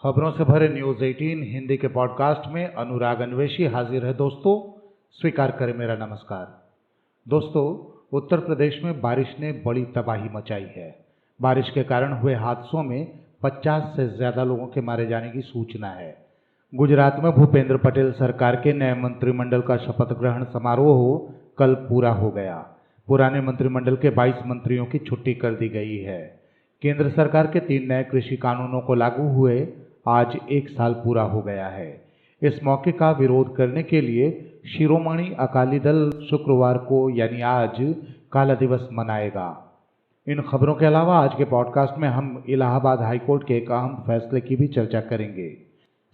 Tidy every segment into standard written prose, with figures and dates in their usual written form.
खबरों से भरे न्यूज 18 हिंदी के पॉडकास्ट में अनुराग अन्वेषी हाजिर है। दोस्तों, स्वीकार करें मेरा नमस्कार। दोस्तों, उत्तर प्रदेश में बारिश ने बड़ी तबाही मचाई है। बारिश के कारण हुए हादसों में 50 से ज्यादा लोगों के मारे जाने की सूचना है। गुजरात में भूपेंद्र पटेल सरकार के नए मंत्रिमंडल का शपथ ग्रहण समारोह कल पूरा हो गया। पुराने मंत्रिमंडल के 22 मंत्रियों की छुट्टी कर दी गई है। केंद्र सरकार के 3 नए कृषि कानूनों को लागू हुए आज 1 साल पूरा हो गया है। इस मौके का विरोध करने के लिए शिरोमणि अकाली दल शुक्रवार को यानी आज काला दिवस मनाएगा। इन खबरों के अलावा आज के पॉडकास्ट में हम इलाहाबाद हाईकोर्ट के एक अहम फैसले की भी चर्चा करेंगे।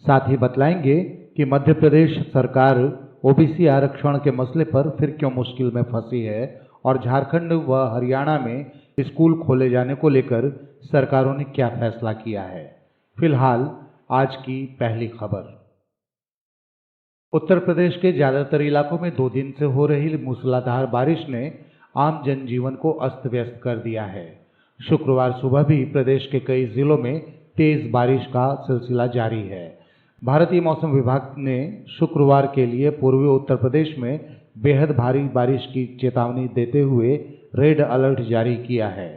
साथ ही बतलाएंगे कि मध्य प्रदेश सरकार ओबीसी आरक्षण के मसले पर फिर क्यों मुश्किल में फंसी है और झारखंड व हरियाणा में स्कूल खोले जाने को लेकर सरकारों ने क्या फैसला किया है। फिलहाल आज की पहली खबर। उत्तर प्रदेश के ज्यादातर इलाकों में 2 दिन से हो रही मूसलाधार बारिश ने आम जनजीवन को अस्त व्यस्त कर दिया है। शुक्रवार सुबह भी प्रदेश के कई जिलों में तेज बारिश का सिलसिला जारी है। भारतीय मौसम विभाग ने शुक्रवार के लिए पूर्वी उत्तर प्रदेश में बेहद भारी बारिश की चेतावनी देते हुए रेड अलर्ट जारी किया है।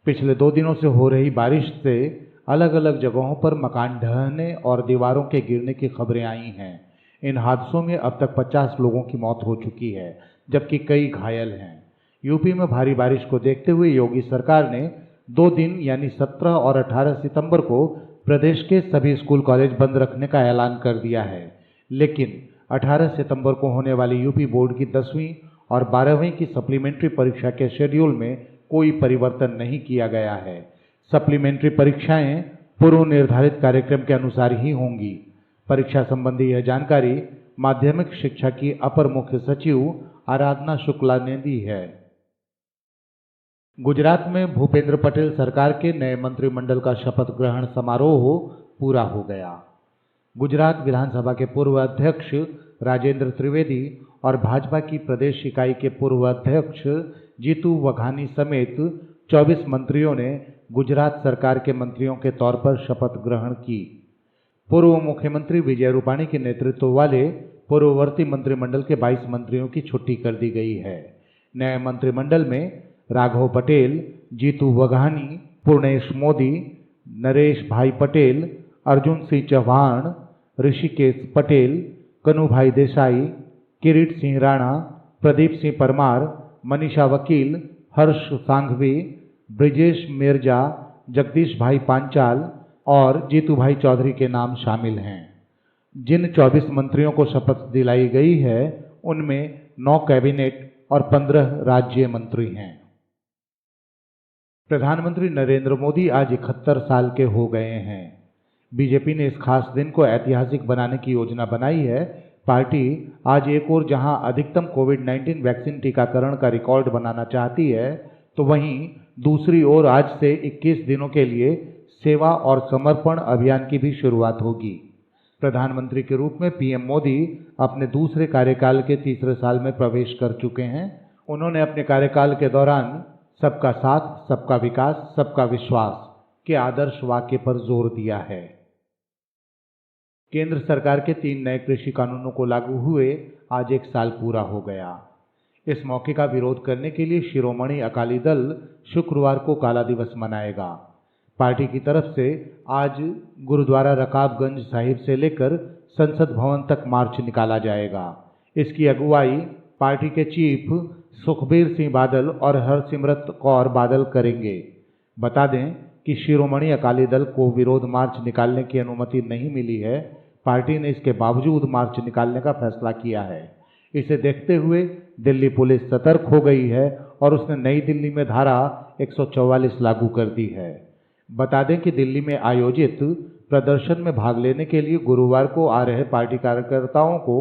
पिछले 2 दिनों से हो रही बारिश से अलग अलग जगहों पर मकान ढहने और दीवारों के गिरने की खबरें आई हैं। इन हादसों में अब तक 50 लोगों की मौत हो चुकी है, जबकि कई घायल हैं। यूपी में भारी बारिश को देखते हुए योगी सरकार ने 2 दिन यानी 17 और 18 सितंबर को प्रदेश के सभी स्कूल कॉलेज बंद रखने का ऐलान कर दिया है। लेकिन 18 सितंबर को होने वाली यूपी बोर्ड की 10वीं और 12वीं की सप्लीमेंट्री परीक्षा के शेड्यूल में कोई परिवर्तन नहीं किया गया है। सप्लीमेंट्री परीक्षाएं पूर्व निर्धारित कार्यक्रम के अनुसार ही होंगी। परीक्षा संबंधी यह जानकारी माध्यमिक शिक्षा की अपर मुख्य सचिव आराधना शुक्ला ने दी है। गुजरात में भूपेंद्र पटेल सरकार के नए मंत्रिमंडल का शपथ ग्रहण समारोह पूरा हो गया। गुजरात विधानसभा के पूर्व अध्यक्ष राजेंद्र त्रिवेदी और भाजपा की प्रदेश इकाई के पूर्व अध्यक्ष जीतू वघानी समेत 24 मंत्रियों ने गुजरात सरकार के मंत्रियों के तौर पर शपथ ग्रहण की। पूर्व मुख्यमंत्री विजय रूपाणी के नेतृत्व वाले पूर्ववर्ती मंत्रिमंडल के 22 मंत्रियों की छुट्टी कर दी गई है। नए मंत्रिमंडल में राघव पटेल, जीतू वघानी, पूर्णेश मोदी, नरेश भाई पटेल, अर्जुन सिंह चौहान, ऋषिकेश पटेल, कनुभाई देसाई, किरीट सिंह राणा, प्रदीप सिंह परमार, मनीषा वकील, हर्ष सांघवी, ब्रिजेश मिर्जा, जगदीश भाई पांचाल और जीतू भाई चौधरी के नाम शामिल हैं। जिन 24 मंत्रियों को शपथ दिलाई गई है उनमें 9 कैबिनेट और 15 राज्य मंत्री हैं। प्रधानमंत्री नरेंद्र मोदी आज 71 साल के हो गए हैं। बीजेपी ने इस खास दिन को ऐतिहासिक बनाने की योजना बनाई है। पार्टी आज एक ओर जहां अधिकतम कोविड-19 वैक्सीन टीकाकरण का रिकॉर्ड बनाना चाहती है, तो वहीं दूसरी ओर आज से 21 दिनों के लिए सेवा और समर्पण अभियान की भी शुरुआत होगी। प्रधानमंत्री के रूप में पीएम मोदी अपने दूसरे कार्यकाल के तीसरे साल में प्रवेश कर चुके हैं। उन्होंने अपने कार्यकाल के दौरान सबका साथ, सबका विकास, सबका विश्वास के आदर्श वाक्य पर जोर दिया है। केंद्र सरकार के 3 नए कृषि कानूनों को लागू हुए आज 1 साल पूरा हो गया। इस मौके का विरोध करने के लिए शिरोमणि अकाली दल शुक्रवार को काला दिवस मनाएगा। पार्टी की तरफ से आज गुरुद्वारा रकाबगंज साहिब से लेकर संसद भवन तक मार्च निकाला जाएगा। इसकी अगुवाई पार्टी के चीफ सुखबीर सिंह बादल और हरसिमरत कौर बादल करेंगे। बता दें कि शिरोमणि अकाली दल को विरोध मार्च निकालने की अनुमति नहीं मिली है। पार्टी ने इसके बावजूद मार्च निकालने का फैसला किया है। इसे देखते हुए दिल्ली पुलिस सतर्क हो गई है और उसने नई दिल्ली में धारा 144 लागू कर दी है। बता दें कि दिल्ली में आयोजित प्रदर्शन में भाग लेने के लिए गुरुवार को आ रहे पार्टी कार्यकर्ताओं को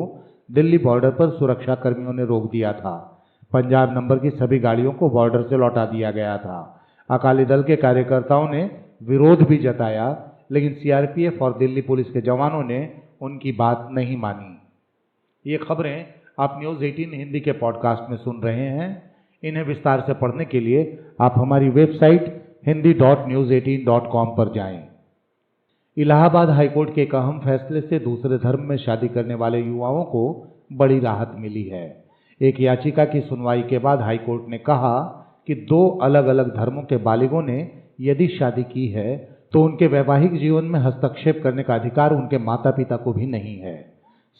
दिल्ली बॉर्डर पर सुरक्षा कर्मियों ने रोक दिया था। पंजाब नंबर की सभी गाड़ियों को बॉर्डर से लौटा दिया गया था। अकाली दल के कार्यकर्ताओं ने विरोध भी जताया, लेकिन सीआरपीएफ और दिल्ली पुलिस के जवानों ने उनकी बात नहीं मानी। ये खबरें आप न्यूज़ 18 हिंदी के पॉडकास्ट में सुन रहे हैं। इन्हें विस्तार से पढ़ने के लिए आप हमारी वेबसाइट hindi.news18.com पर जाएं। इलाहाबाद हाईकोर्ट के एक अहम फैसले से दूसरे धर्म में शादी करने वाले युवाओं को बड़ी राहत मिली है। एक याचिका की सुनवाई के बाद हाईकोर्ट ने कहा कि दो अलग अलग धर्मों के बालिगों ने यदि शादी की है तो उनके वैवाहिक जीवन में हस्तक्षेप करने का अधिकार उनके माता पिता को भी नहीं है।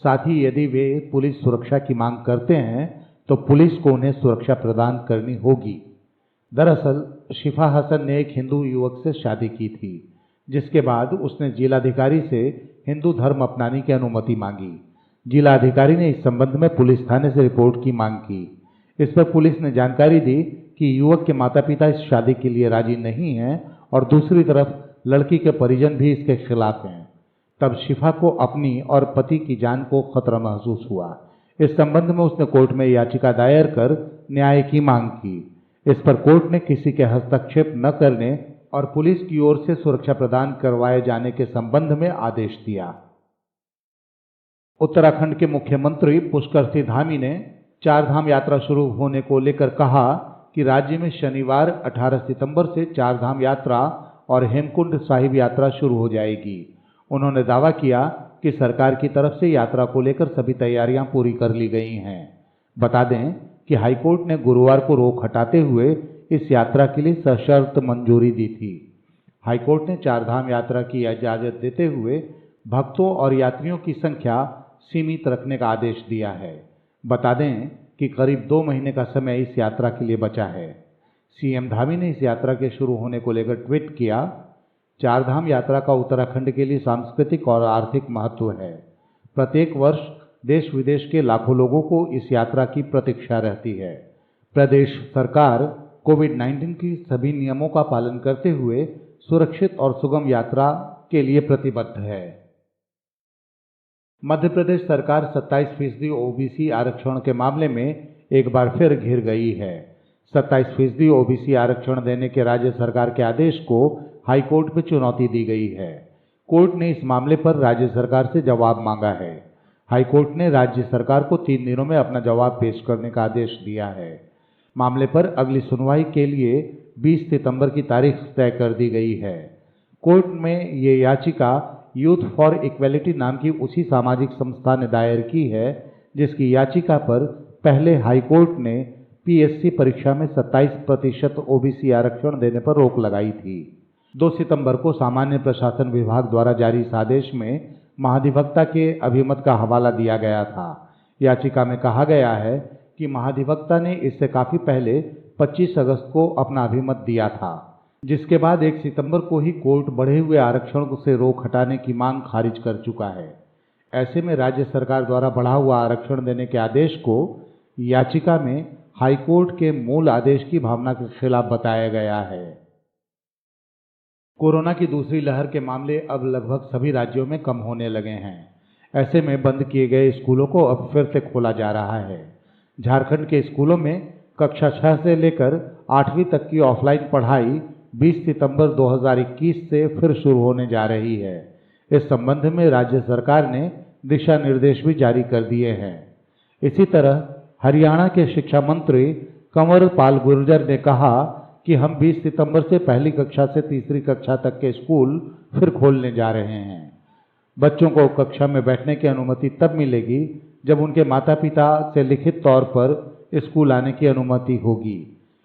साथ ही यदि वे पुलिस सुरक्षा की मांग करते हैं तो पुलिस को उन्हें सुरक्षा प्रदान करनी होगी। दरअसल शिफा हसन ने एक हिंदू युवक से शादी की थी, जिसके बाद उसने जिलाधिकारी से हिंदू धर्म अपनाने की अनुमति मांगी। जिलाधिकारी ने इस संबंध में पुलिस थाने से रिपोर्ट की मांग की। इस पर पुलिस ने जानकारी दी कि युवक के माता पिता इस शादी के लिए राजी नहीं हैं और दूसरी तरफ लड़की के परिजन भी इसके खिलाफ हैं। तब शिफा को अपनी और पति की जान को खतरा महसूस हुआ। इस संबंध में उसने कोर्ट में याचिका दायर कर न्याय की मांग की। इस पर कोर्ट ने किसी के हस्तक्षेप न करने और पुलिस की ओर से सुरक्षा प्रदान करवाए जाने के संबंध में आदेश दिया। उत्तराखंड के मुख्यमंत्री पुष्कर सिंह धामी ने चारधाम यात्रा शुरू होने को लेकर कहा कि राज्य में शनिवार 18 सितंबर से चारधाम यात्रा और हेमकुंड साहिब यात्रा शुरू हो जाएगी। उन्होंने दावा किया कि सरकार की तरफ से यात्रा को लेकर सभी तैयारियां पूरी कर ली गई हैं। बता दें कि हाईकोर्ट ने गुरुवार को रोक हटाते हुए इस यात्रा के लिए सशर्त मंजूरी दी थी। हाईकोर्ट ने चारधाम यात्रा की इजाजत देते हुए भक्तों और यात्रियों की संख्या सीमित रखने का आदेश दिया है। बता दें कि करीब 2 महीने का समय इस यात्रा के लिए बचा है। सीएम धामी ने इस यात्रा के शुरू होने को लेकर ट्वीट किया, चारधाम यात्रा का उत्तराखंड के लिए सांस्कृतिक और आर्थिक महत्व है। प्रत्येक वर्ष देश विदेश के लाखों लोगों को इस यात्रा की प्रतीक्षा रहती है। प्रदेश सरकार कोविड-19 की सभी नियमों का पालन करते हुए सुरक्षित और सुगम यात्रा के लिए प्रतिबद्ध है। मध्य प्रदेश सरकार 27% ओबीसी आरक्षण के मामले में एक बार फिर घिर गई है। 27% ओबीसी आरक्षण देने के राज्य सरकार के आदेश को हाईकोर्ट में चुनौती दी गई है। कोर्ट ने इस मामले पर राज्य सरकार से जवाब मांगा है। हाईकोर्ट ने राज्य सरकार को 3 दिनों में अपना जवाब पेश करने का आदेश दिया है। मामले पर अगली सुनवाई के लिए 20 सितंबर की तारीख तय कर दी गई है। कोर्ट में ये याचिका यूथ फॉर इक्वलिटी नाम की उसी सामाजिक संस्था ने दायर की है, जिसकी याचिका पर पहले हाईकोर्ट ने पीएससी परीक्षा में 27% ओबीसी आरक्षण देने पर रोक लगाई थी। 2 सितंबर को सामान्य प्रशासन विभाग द्वारा जारी इस आदेश में महाधिवक्ता के अभिमत का हवाला दिया गया था। याचिका में कहा गया है कि महाधिवक्ता ने इससे काफी पहले 25 अगस्त को अपना अभिमत दिया था, जिसके बाद 1 सितंबर को ही कोर्ट बढ़े हुए आरक्षण से रोक हटाने की मांग खारिज कर चुका है। ऐसे में राज्य सरकार द्वारा बढ़ा हुआ आरक्षण देने के आदेश को याचिका में हाईकोर्ट के मूल आदेश की भावना के खिलाफ बताया गया है। कोरोना की दूसरी लहर के मामले अब लगभग सभी राज्यों में कम होने लगे हैं। ऐसे में बंद किए गए स्कूलों को अब फिर से खोला जा रहा है। झारखंड के स्कूलों में कक्षा 6 से लेकर 8वीं तक की ऑफलाइन पढ़ाई 20 सितंबर 2021 से फिर शुरू होने जा रही है। इस संबंध में राज्य सरकार ने दिशा निर्देश भी जारी कर दिए हैं। इसी तरह हरियाणा के शिक्षा मंत्री कंवर पाल गुर्जर ने कहा कि हम 20 सितंबर से पहली कक्षा से तीसरी कक्षा तक के स्कूल फिर खोलने जा रहे हैं। बच्चों को कक्षा में बैठने की अनुमति तब मिलेगी जब उनके माता पिता से लिखित तौर पर स्कूल आने की अनुमति होगी।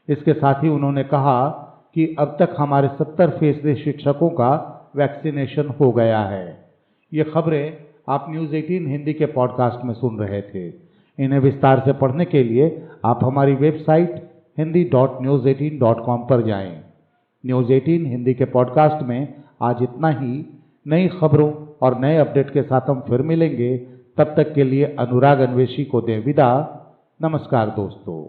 इसके साथ ही उन्होंने कहा कि अब तक हमारे 70% शिक्षकों का वैक्सीनेशन हो गया है। ये खबरें आप न्यूज़ 18 हिंदी के पॉडकास्ट में सुन रहे थे। इन्हें विस्तार से पढ़ने के लिए आप हमारी वेबसाइट hindi.news18.com पर जाएं। न्यूज़ 18 हिंदी के पॉडकास्ट में आज इतना ही। नई खबरों और नए अपडेट के साथ हम फिर मिलेंगे। तब तक के लिए अनुराग अन्वेषी को दें विदा। नमस्कार दोस्तों।